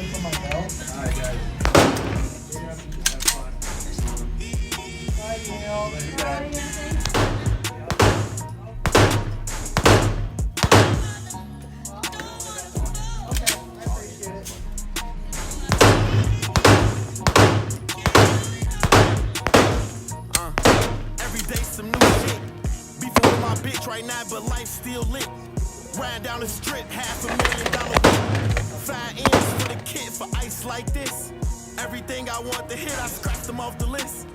for my belt. All right, guys. Have fun. Bye, Neil. Love you guys. Okay, I appreciate it. Every day some new shit. Beefing with my bitch right now, but life still lit. Riding down the strip, $500,000 whip. 5 M's for the kid for ice like this. Everything I want to hit, I scratched them off the list.